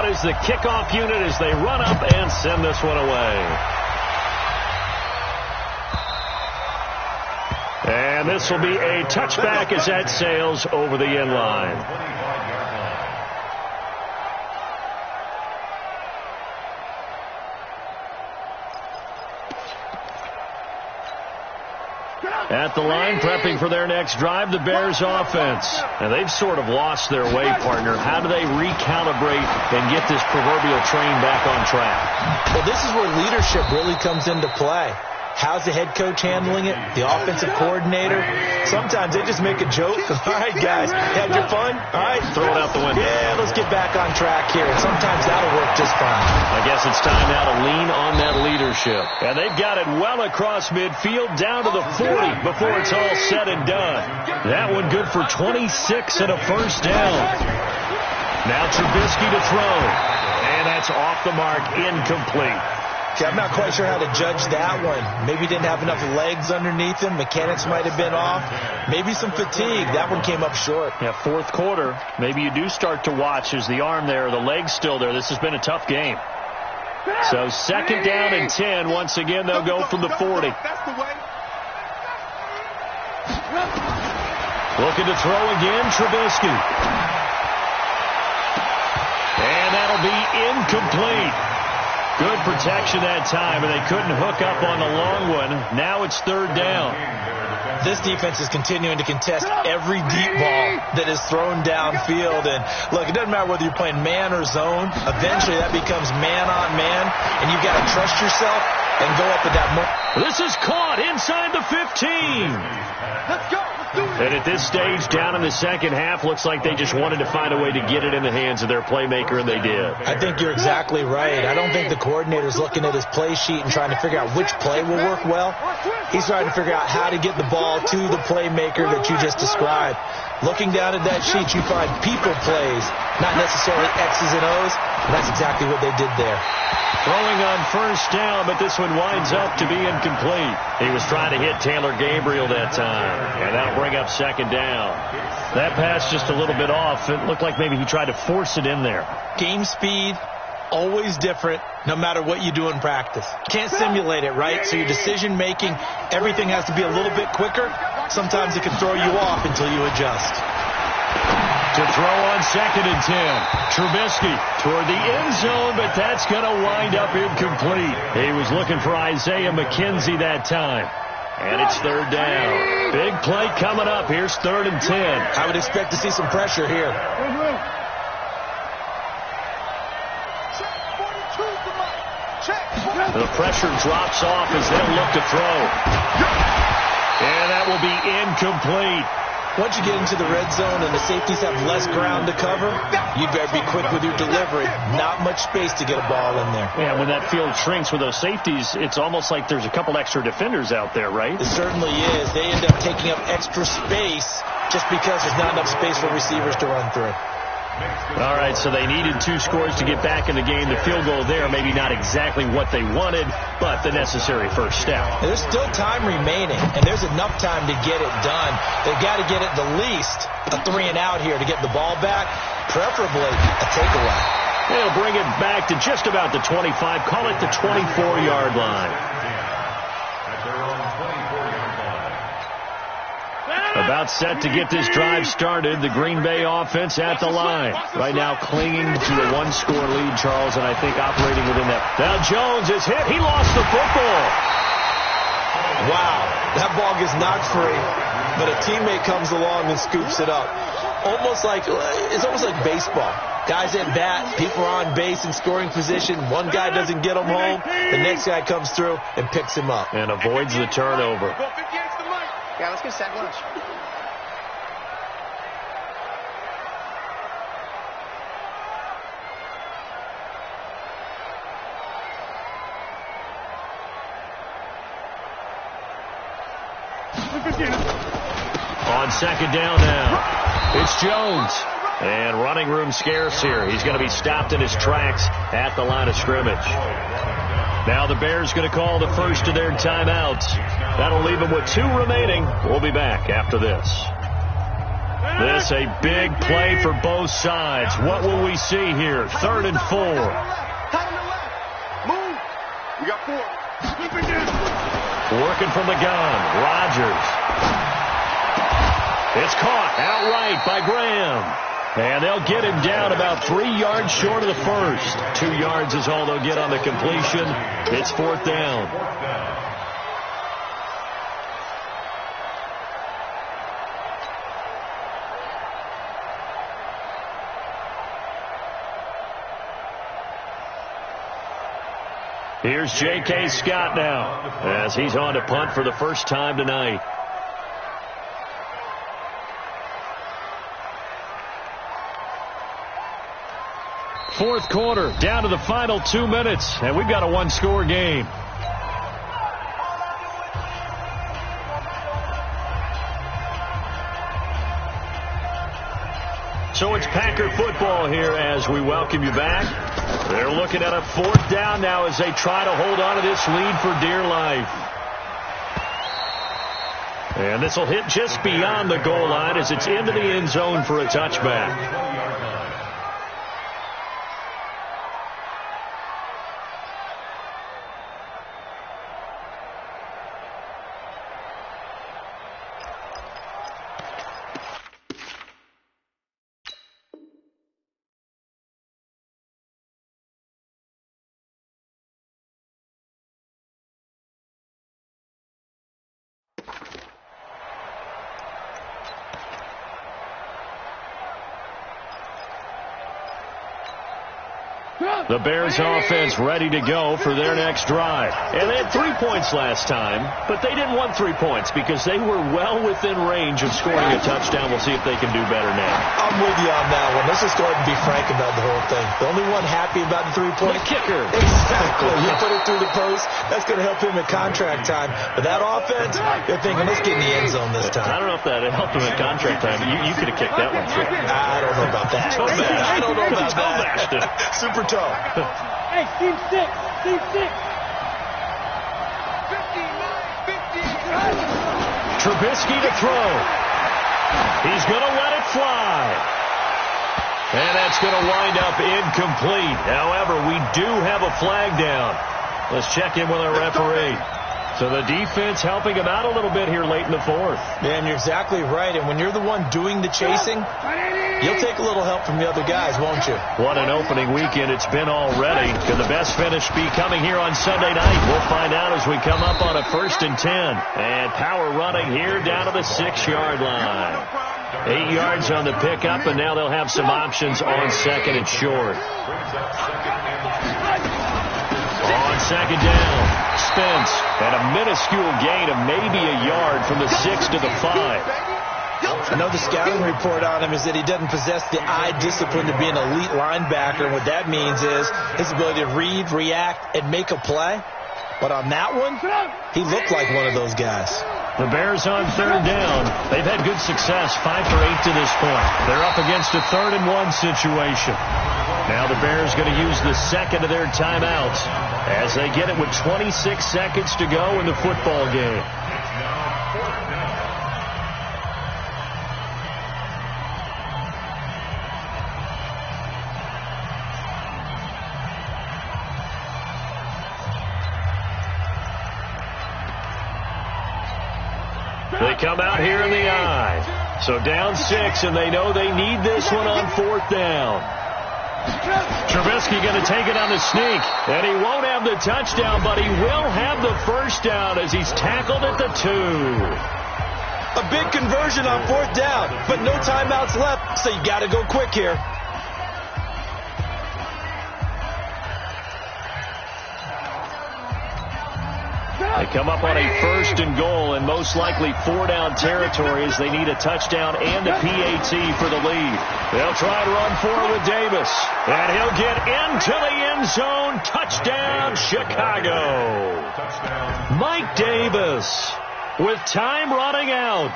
out as the kickoff unit as they run up and send this one away. And this will be a touchback as that sails over the end line. At the line, prepping for their next drive, the Bears offense. And they've sort of lost their way, partner. How do they recalibrate and get this proverbial train back on track? Well, this is where leadership really comes into play. How's the head coach handling it? The offensive coordinator? Sometimes they just make a joke. All right, guys, had your fun? All right. Throw it out the window. Yeah, let's get back on track here. And sometimes that'll work just fine. I guess it's time now to lean on that leadership. And they've got it well across midfield down to the 40 before it's all said and done. That one good for 26 and a first down. Now Trubisky to throw. And that's off the mark, incomplete. See, I'm not quite sure how to judge that one. Maybe didn't have enough legs underneath him. Mechanics might have been off. Maybe some fatigue. That one came up short. Yeah, fourth quarter. Maybe you do start to watch. Is the arm there, the leg's still there? This has been a tough game. So second down and 10. Once again, they'll go from the 40. Looking to throw again, Trubisky. And that'll be incomplete. Good protection that time, and they couldn't hook up on the long one. Now it's third down. This defense is continuing to contest every deep ball that is thrown downfield. And, look, it doesn't matter whether you're playing man or zone. Eventually that becomes man on man, and you've got to trust yourself and go up with that. This is caught inside the 15. Let's go. And at this stage, down in the second half, looks like they just wanted to find a way to get it in the hands of their playmaker, and they did. I think you're exactly right. I don't think the coordinator's looking at his play sheet and trying to figure out which play will work well. He's trying to figure out how to get the ball to the playmaker that you just described. Looking down at that sheet, you find people plays, not necessarily X's and O's. And that's exactly what they did there. Throwing on first down, but this one winds up to be incomplete. He was trying to hit Taylor Gabriel that time, and that'll bring up second down. That pass just a little bit off. It looked like maybe he tried to force it in there. Game speed, always different, no matter what you do in practice. Can't simulate it, right? So your decision-making, everything has to be a little bit quicker. Sometimes it can throw you off until you adjust. To throw on second and 10. Trubisky toward the end zone, but that's going to wind up incomplete. He was looking for Isaiah McKenzie that time. And it's third down. Big play coming up. Here's third and 10. I would expect to see some pressure here. The pressure drops off as they'll look to throw. And that will be incomplete. Once you get into the red zone and the safeties have less ground to cover, you better be quick with your delivery. Not much space to get a ball in there. Yeah, when that field shrinks with those safeties, it's almost like there's a couple extra defenders out there, right? It certainly is. They end up taking up extra space just because there's not enough space for receivers to run through. All right, so they needed 2 scores to get back in the game. The field goal there, maybe not exactly what they wanted, but the necessary first step. There's still time remaining, and there's enough time to get it done. They've got to get at the least a 3 and out here to get the ball back, preferably a takeaway. They'll bring it back to just about the 25, call it the 24-yard line. About set to get this drive started. The Green Bay offense at the line. Right now clinging to a 1-score lead, Charles, and I think operating within that. Now Jones is hit. He lost the football. Wow. That ball gets knocked free, but a teammate comes along and scoops it up. It's almost like baseball. Guys at bat, people are on base in scoring position. One guy doesn't get him home. The next guy comes through and picks him up. And avoids the turnover. Yeah, let's get a sack lunch. On second down now, it's Jones. And running room scarce here. He's going to be stopped in his tracks at the line of scrimmage. Now the Bears going to call the first of their timeouts. That'll leave them with 2 remaining. We'll be back after this. This a big play for both sides. What will we see here? 3rd and 4. Move. You got 4. Working from the gun. Rodgers. It's caught outright by Graham. And they'll get him down about 3 yards short of the first. 2 yards is all they'll get on the completion. It's 4th down. Here's J.K. Scott now as he's on to punt for the first time tonight. Fourth quarter, down to the final 2 minutes, and we've got a one-score game. So it's Packer football here as we welcome you back. They're looking at a 4th down now as they try to hold on to this lead for dear life. And this will hit just beyond the goal line as it's into the end zone for a touchback. The Bears offense ready to go for their next drive. And they had 3 points last time, but they didn't want 3 points because they were well within range of scoring a touchdown. We'll see if they can do better now. I'm with you on that one. Let's just go ahead and be frank about the whole thing. The only one happy about the 3-point kicker. Exactly. You put it through the post. That's going to help him at contract time. But that offense, they're thinking, let's get in the end zone this time. I don't know if that helped him at contract time. You could have kicked that one through. I don't know about that. I don't know about that. Super tall. Hey, team 6. Team 6. 59, 50. Trubisky to throw. He's going to let it fly. And that's going to wind up incomplete. However, we do have a flag down. Let's check in with our referee. So the defense helping him out a little bit here late in the 4th. Man, you're exactly right. And when you're the one doing the chasing, you'll take a little help from the other guys, won't you? What an opening weekend it's been already. Could the best finish be coming here on Sunday night? We'll find out as we come up on a 1st and 10. And power running here down to the 6-yard line. 8 yards on the pickup, and now they'll have some options on 2nd and short. On 2nd down, Spence at a minuscule gain of maybe a yard from the 6 to the 5. I know the scouting report on him is that he doesn't possess the eye discipline to be an elite linebacker. And what that means is his ability to read, react, and make a play. But on that one, he looked like one of those guys. The Bears on 3rd down. They've had good success, 5 for 8 to this point. They're up against a 3rd and 1 situation. Now the Bears going to use the 2nd of their timeouts as they get it with 26 seconds to go in the football game. They come out here in the eye. So down 6, and they know they need this one on 4th down. Trubisky going to take it on the sneak. And he won't have the touchdown, but he will have the 1st down as he's tackled at the 2. A big conversion on 4th down, but no timeouts left, so you got to go quick here. They come up on a 1st and goal, and most likely 4-down territory as they need a touchdown and a PAT for the lead. They'll try to run forward with Davis, and he'll get into the end zone. Touchdown, Chicago. Mike Davis with time running out.